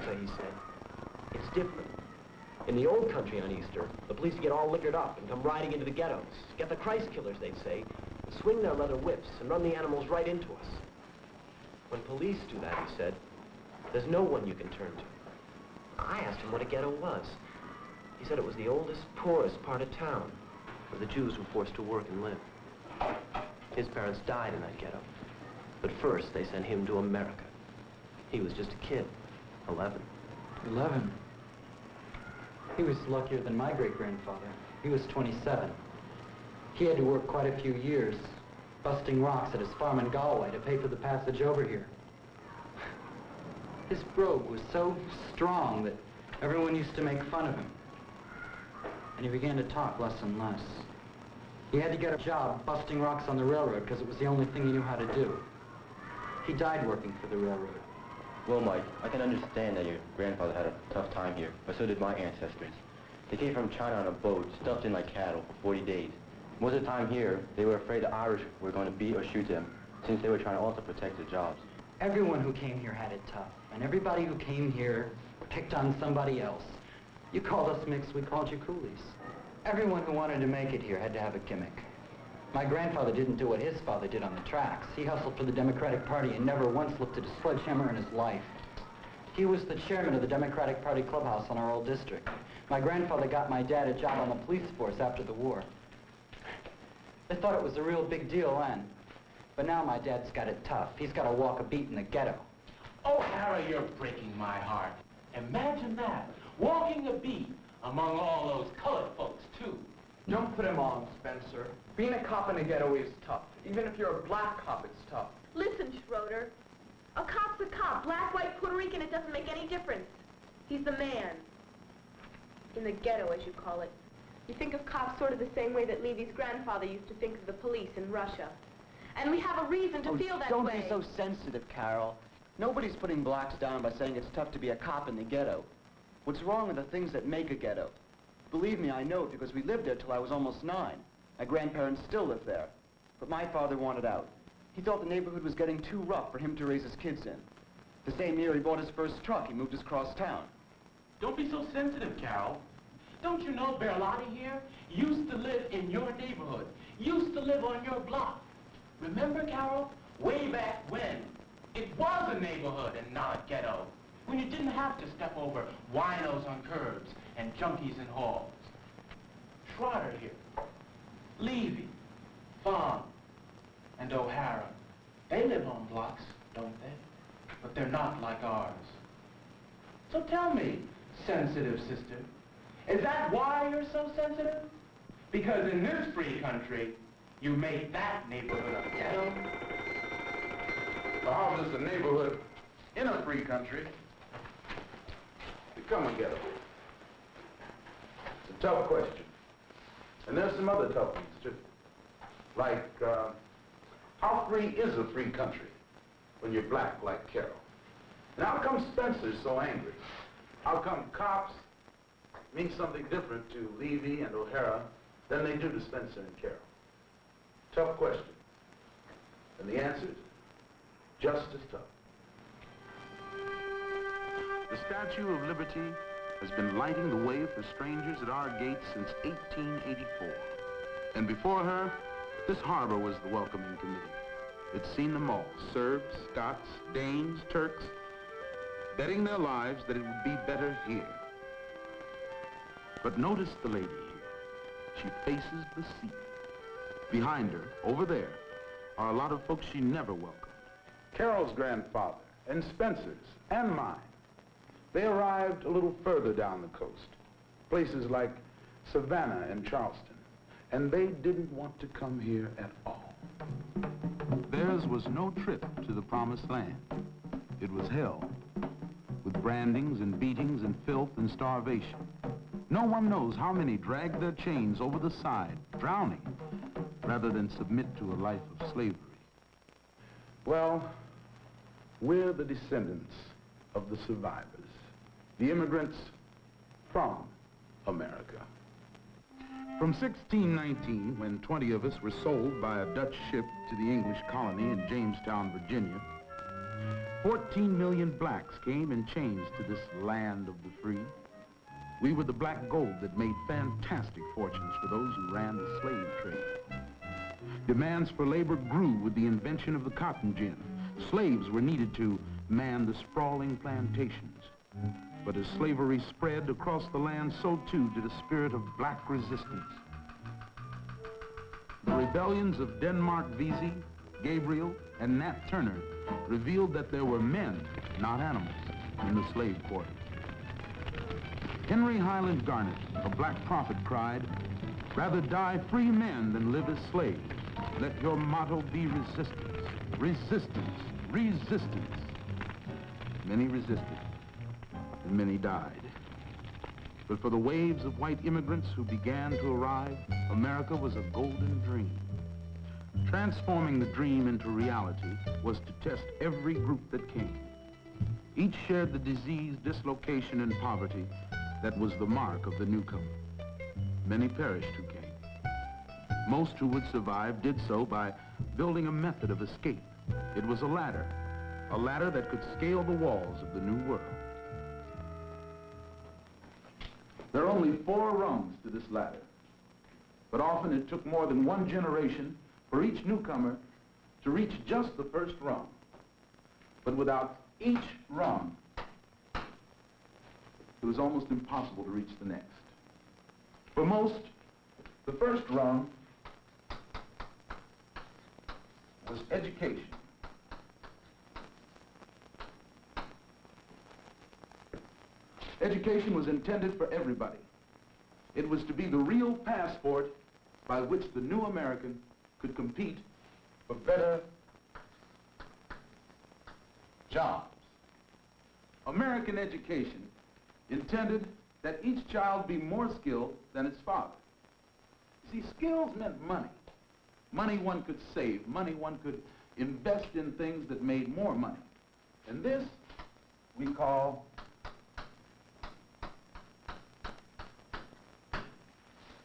America, he said, it's different. In the old country on Easter, the police get all liquored up and come riding into the ghettos, get the Christ killers, they'd say, and swing their leather whips and run the animals right into us. When police do that, he said, there's no one you can turn to. I asked him what a ghetto was. He said it was the oldest, poorest part of town, where the Jews were forced to work and live. His parents died in that ghetto. But first, they sent him to America. He was just a kid, 11. 11? He was luckier than my great-grandfather. He was 27. He had to work quite a few years, busting rocks at his farm in Galway to pay for the passage over here. His brogue was so strong that everyone used to make fun of him. And he began to talk less and less. He had to get a job busting rocks on the railroad because it was the only thing he knew how to do. He died working for the railroad. Well, Mike, I can understand that your grandfather had a tough time here, but so did my ancestors. They came from China on a boat, stuffed in like cattle for 40 days. Most of the time here, they were afraid the Irish were going to beat or shoot them, since they were trying to also protect their jobs. Everyone who came here had it tough, and everybody who came here picked on somebody else. You called us mixed, we called you coolies. Everyone who wanted to make it here had to have a gimmick. My grandfather didn't do what his father did on the tracks. He hustled for the Democratic Party and never once lifted a sledgehammer in his life. He was the chairman of the Democratic Party clubhouse on our old district. My grandfather got my dad a job on the police force after the war. They thought it was a real big deal then. But now my dad's got it tough. He's got to walk a beat in the ghetto. Oh, Harry, you're breaking my heart. Imagine that, walking a beat among all those colored folks, too. Don't put him on, Spencer. Being a cop in a ghetto is tough. Even if you're a black cop, it's tough. Listen, Schroeder. A cop's a cop. Black, white, Puerto Rican, it doesn't make any difference. He's the man. In the ghetto, as you call it. You think of cops sort of the same way that Levy's grandfather used to think of the police in Russia. And we have a reason to feel that way. Don't be so sensitive, Carol. Nobody's putting blacks down by saying it's tough to be a cop in the ghetto. What's wrong are the things that make a ghetto. Believe me, I know it because we lived there till I was almost 9. My grandparents still live there. But my father wanted out. He thought the neighborhood was getting too rough for him to raise his kids in. The same year he bought his first truck, he moved us across town. Don't be so sensitive, Carol. Don't you know Berlotti here used to live in your neighborhood, used to live on your block? Remember, Carol, way back when it was a neighborhood and not a ghetto, when you didn't have to step over winos on curbs and junkies in halls. Schroeder here, Levy, Fawn, and O'Hara, they live on blocks, don't they? But they're not like ours. So tell me, sensitive sister, is that why you're so sensitive? Because in this free country, you make that neighborhood a ghetto? So how does a neighborhood in a free country become a ghetto? It's a tough question. And there's some other tough ones, too. Like, how free is a free country when you're black like Carol? And how come Spencer's so angry? How come cops mean something different to Levy and O'Hara than they do to Spencer and Carol? Tough question. And the answer is just as tough. The Statue of Liberty has been lighting the way for strangers at our gates since 1884. And before her, this harbor was the welcoming committee. It's seen them all, Serbs, Scots, Danes, Turks, betting their lives that it would be better here. But notice the lady here. She faces the sea. Behind her, over there, are a lot of folks she never welcomed. Carol's grandfather, and Spencer's, and mine. They arrived a little further down the coast, places like Savannah and Charleston, and they didn't want to come here at all. Theirs was no trip to the promised land. It was hell, with brandings and beatings and filth and starvation. No one knows how many dragged their chains over the side, drowning, rather than submit to a life of slavery. Well, we're the descendants of the survivors, the immigrants from America. From 1619, when 20 of us were sold by a Dutch ship to the English colony in Jamestown, Virginia, 14 million blacks came in chains to this land of the free. We were the black gold that made fantastic fortunes for those who ran the slave trade. Demands for labor grew with the invention of the cotton gin. Slaves were needed to man the sprawling plantations. But as slavery spread across the land, so too did a spirit of black resistance. The rebellions of Denmark Vesey, Gabriel, and Nat Turner revealed that there were men, not animals, in the slave quarter. Henry Highland Garnet, a black prophet, cried, "Rather die free men than live as slaves. Let your motto be resistance, resistance, resistance." Many resisted, and many died. But for the waves of white immigrants who began to arrive, America was a golden dream. Transforming the dream into reality was to test every group that came. Each shared the disease, dislocation, and poverty that was the mark of the newcomer. Many perished who came. Most who would survive did so by building a method of escape. It was a ladder that could scale the walls of the new world. There are only 4 rungs to this ladder, but often it took more than one generation for each newcomer to reach just the first rung. But without each rung, it was almost impossible to reach the next. For most, the first rung was education. Education was intended for everybody. It was to be the real passport by which the new American could compete for better jobs. American education intended that each child be more skilled than its father. See, skills meant money. Money one could save, money one could invest in things that made more money. And this we call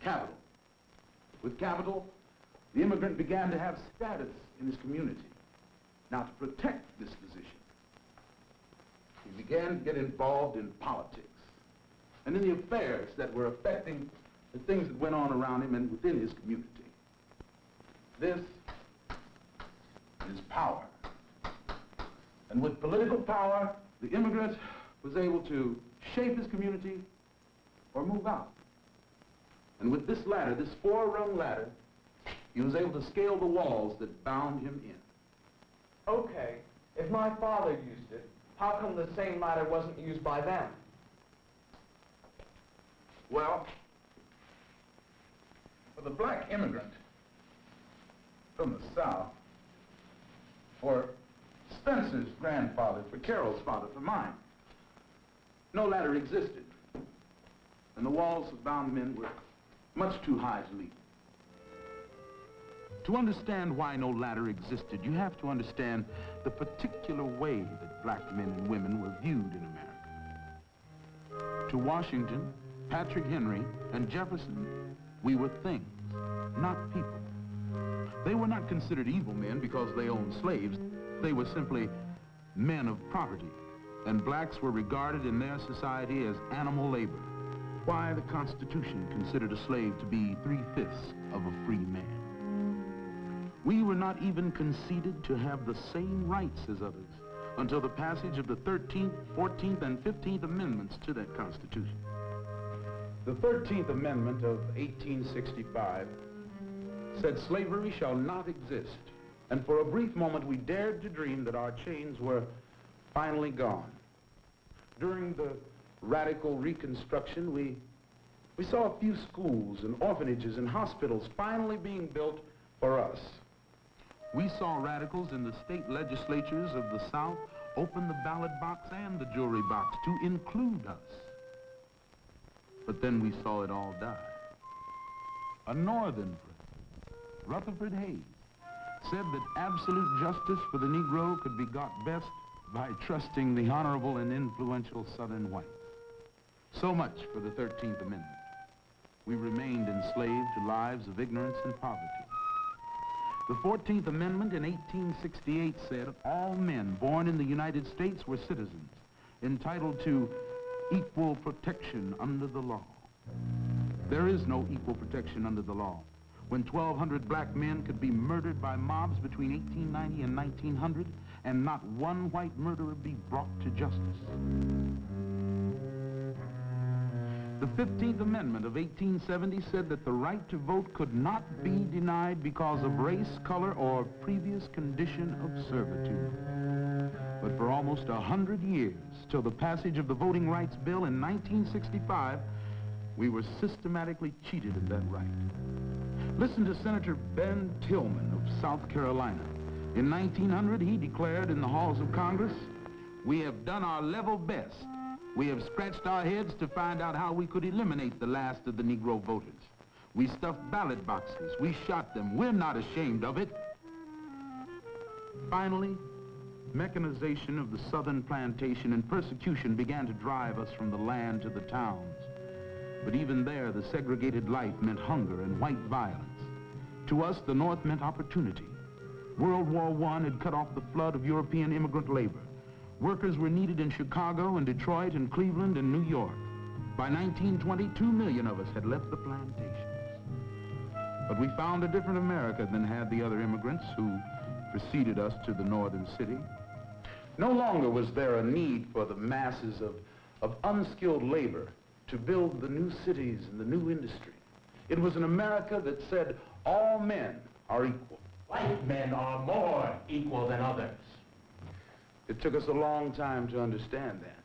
capital. With capital, the immigrant began to have status in his community. Now, to protect this position, he began to get involved in politics and in the affairs that were affecting the things that went on around him and within his community. This is power. And with political power, the immigrant was able to shape his community or move out. And with this ladder, this 4-rung ladder, he was able to scale the walls that bound him in. Okay, if my father used it, how come the same ladder wasn't used by them? Well, for the black immigrant from the South, for Spencer's grandfather, for Carol's father, for mine, no ladder existed. And the walls that bound men were much too high to leap. To understand why no ladder existed, you have to understand the particular way that black men and women were viewed in America. To Washington, Patrick Henry, and Jefferson, we were things, not people. They were not considered evil men because they owned slaves. They were simply men of property, and blacks were regarded in their society as animal labor. Why the Constitution considered a slave to be 3/5 of a free man. We were not even conceded to have the same rights as others until the passage of the 13th, 14th, and 15th Amendments to that Constitution. The 13th Amendment of 1865 said slavery shall not exist, and for a brief moment we dared to dream that our chains were finally gone. During the radical Reconstruction, we saw a few schools and orphanages and hospitals finally being built for us. We saw radicals in the state legislatures of the South open the ballot box and the jury box to include us. But then we saw it all die. A northern president, Rutherford Hayes, said that absolute justice for the Negro could be got best by trusting the honorable and influential Southern whites. So much for the 13th Amendment. We remained enslaved to lives of ignorance and poverty. The 14th Amendment in 1868 said all men born in the United States were citizens, entitled to equal protection under the law. There is no equal protection under the law. When 1,200 black men could be murdered by mobs between 1890 and 1900, and not one white murderer be brought to justice. The 15th Amendment of 1870 said that the right to vote could not be denied because of race, color, or previous condition of servitude. But for almost 100 years, till the passage of the Voting Rights Bill in 1965, we were systematically cheated of that right. Listen to Senator Ben Tillman of South Carolina. In 1900, he declared in the halls of Congress, "We have done our level best. We have scratched our heads to find out how we could eliminate the last of the Negro voters. We stuffed ballot boxes. We shot them. We're not ashamed of it." Finally, mechanization of the southern plantation and persecution began to drive us from the land to the towns. But even there, the segregated life meant hunger and white violence. To us, the North meant opportunity. World War I had cut off the flood of European immigrant labor. Workers were needed in Chicago and Detroit and Cleveland and New York. By 1920, 2 million of us had left the plantations. But we found a different America than had the other immigrants who preceded us to the northern city. No longer was there a need for the masses of unskilled labor to build the new cities and the new industry. It was an America that said all men are equal. White men are more equal than others. It took us a long time to understand that,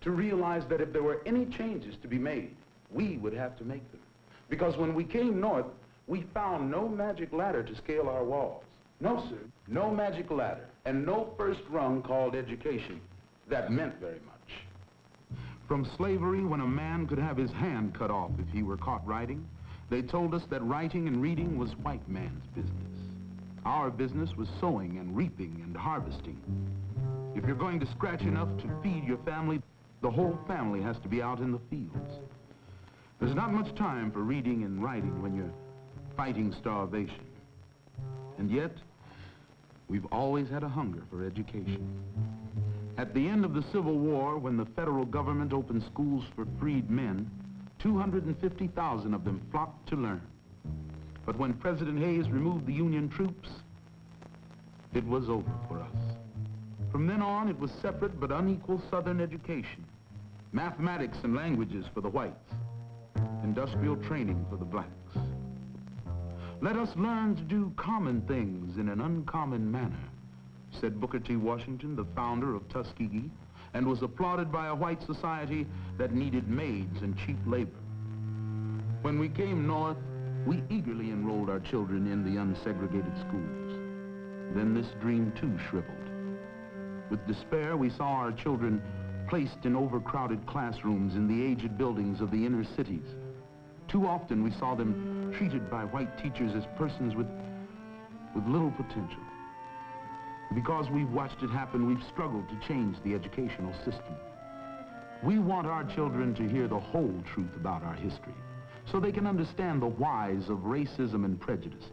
to realize that if there were any changes to be made, we would have to make them. Because when we came north, we found no magic ladder to scale our walls. No, sir, no magic ladder, and no first rung called education. That meant very much. From slavery, when a man could have his hand cut off if he were caught writing, they told us that writing and reading was white man's business. Our business was sowing and reaping and harvesting. If you're going to scratch enough to feed your family, the whole family has to be out in the fields. There's not much time for reading and writing when you're fighting starvation. And yet, we've always had a hunger for education. At the end of the Civil War, when the federal government opened schools for freed men, 250,000 of them flocked to learn. But when President Hayes removed the Union troops, it was over for us. From then on, it was separate but unequal Southern education. Mathematics and languages for the whites. Industrial training for the blacks. Let us learn to do common things in an uncommon manner, said Booker T. Washington, the founder of Tuskegee, and was applauded by a white society that needed maids and cheap labor. When we came north, we eagerly enrolled our children in the unsegregated schools. Then this dream too shriveled. With despair, we saw our children placed in overcrowded classrooms in the aged buildings of the inner cities. Too often we saw them treated by white teachers as persons with little potential. Because we've watched it happen, we've struggled to change the educational system. We want our children to hear the whole truth about our history, so they can understand the whys of racism and prejudice.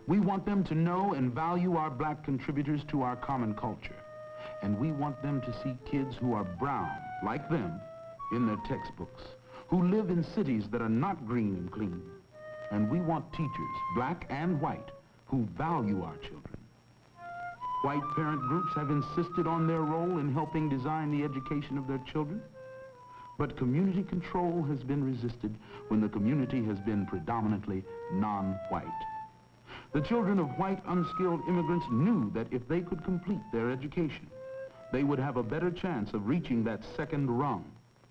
We want them to know and value our black contributors to our common culture. And we want them to see kids who are brown, like them, in their textbooks, who live in cities that are not green and clean. And we want teachers, black and white, who value our children. White parent groups have insisted on their role in helping design the education of their children. But community control has been resisted when the community has been predominantly non-white. The children of white, unskilled immigrants knew that if they could complete their education, they would have a better chance of reaching that second rung,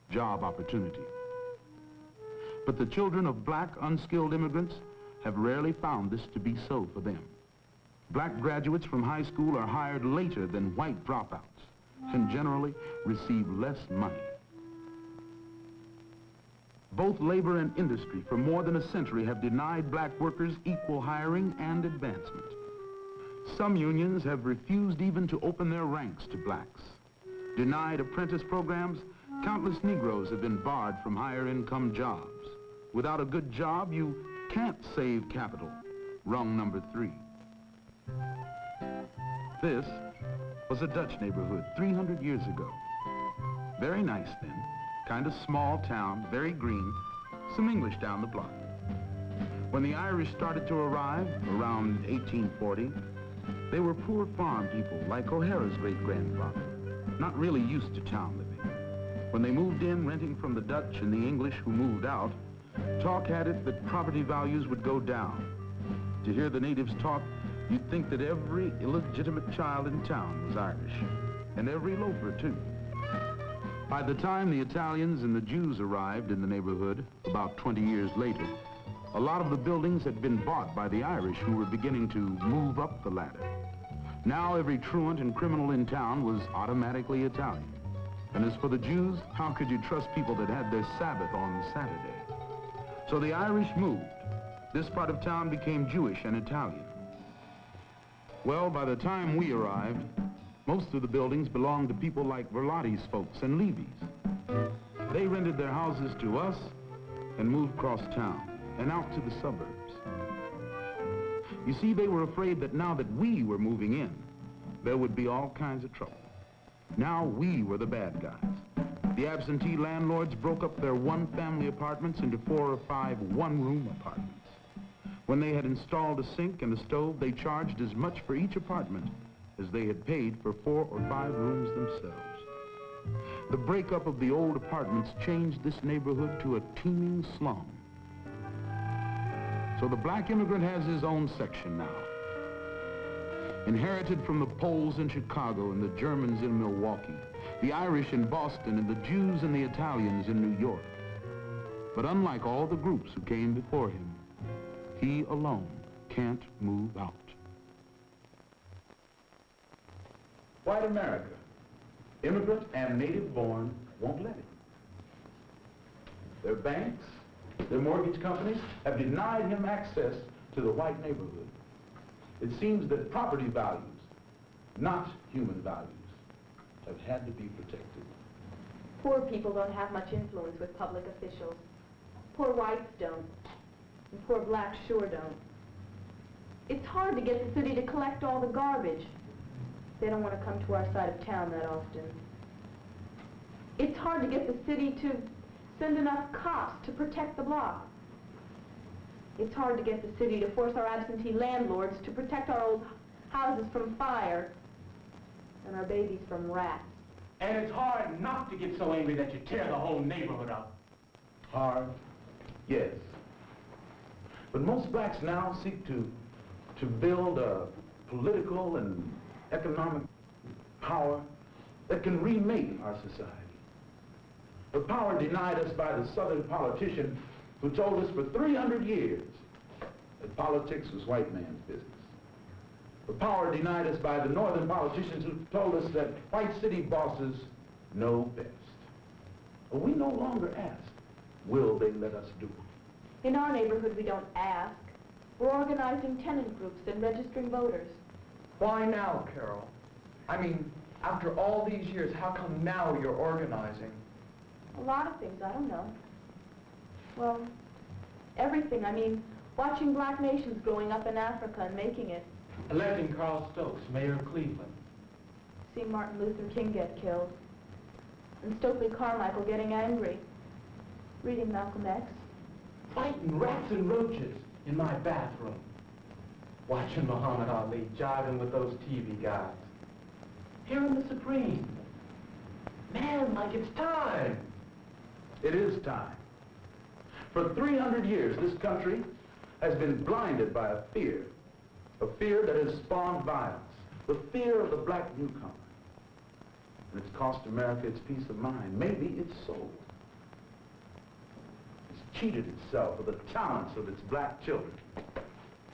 job opportunity. But the children of black, unskilled immigrants have rarely found this to be so for them. Black graduates from high school are hired later than white dropouts and generally receive less money. Both labor and industry for more than a century have denied black workers equal hiring and advancement. Some unions have refused even to open their ranks to blacks. Denied apprentice programs, countless Negroes have been barred from higher income jobs. Without a good job, you can't save capital. Rung number 3. This was a Dutch neighborhood 300 years ago. Very nice then, kind of small town, very green, some English down the block. When the Irish started to arrive, around 1840, they were poor farm people like O'Hara's great-grandfather, not really used to town living. When they moved in, renting from the Dutch and the English who moved out, talk had it that property values would go down. To hear the natives talk, you'd think that every illegitimate child in town was Irish, and every loafer, too. By the time the Italians and the Jews arrived in the neighborhood, about 20 years later, a lot of the buildings had been bought by the Irish who were beginning to move up the ladder. Now every truant and criminal in town was automatically Italian. And as for the Jews, how could you trust people that had their Sabbath on Saturday? So the Irish moved. This part of town became Jewish and Italian. Well, by the time we arrived, most of the buildings belonged to people like Verlotti's folks and Levy's. They rented their houses to us and moved across town and out to the suburbs. You see, they were afraid that now that we were moving in, there would be all kinds of trouble. Now we were the bad guys. The absentee landlords broke up their one-family apartments into 4 or 5 one-room apartments. When they had installed a sink and a stove, they charged as much for each apartment as they had paid for 4 or 5 rooms themselves. The breakup of the old apartments changed this neighborhood to a teeming slum. So the black immigrant has his own section now. Inherited from the Poles in Chicago and the Germans in Milwaukee, the Irish in Boston and the Jews and the Italians in New York. But unlike all the groups who came before him, he alone can't move out. White America, immigrant and native born, won't let it. Their banks, their mortgage companies have denied him access to the white neighborhood. It seems that property values, not human values, have had to be protected. Poor people don't have much influence with public officials. Poor whites don't, and poor blacks sure don't. It's hard to get the city to collect all the garbage. They don't want to come to our side of town that often. It's hard to get the city to send enough cops to protect the block. It's hard to get the city to force our absentee landlords to protect our old houses from fire and our babies from rats. And it's hard not to get so angry that you tear the whole neighborhood up. Hard, yes. But most blacks now seek to build a political and economic power that can remake our society. The power denied us by the Southern politician who told us for 300 years that politics was white man's business. The power denied us by the Northern politicians who told us that white city bosses know best. But we no longer ask, will they let us do it? In our neighborhood, we don't ask. We're organizing tenant groups and registering voters. Why now, Carol? I mean, after all these years, how come now you're organizing? A lot of things, I don't know. Well, everything. I mean, watching black nations growing up in Africa and making it. Electing Carl Stokes, mayor of Cleveland. Seeing Martin Luther King get killed. And Stokely Carmichael getting angry. Reading Malcolm X. Fighting rats and roaches in my bathroom. Watching Muhammad Ali jiving with those TV guys. Hearing the Supreme. Man, like it's time. It is time. For 300 years, this country has been blinded by a fear that has spawned violence, the fear of the black newcomer. And it's cost America its peace of mind, maybe its soul. It's cheated itself of the talents of its black children.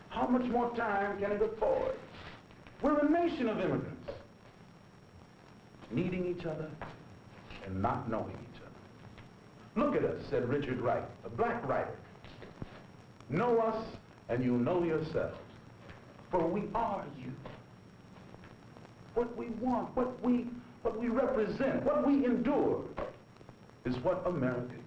How much more time can it afford? We're a nation of immigrants, needing each other and not knowing each other. Look at us, said Richard Wright, a black writer. Know us and you know yourselves, for we are you. What we want, what we represent, what we endure is what America is.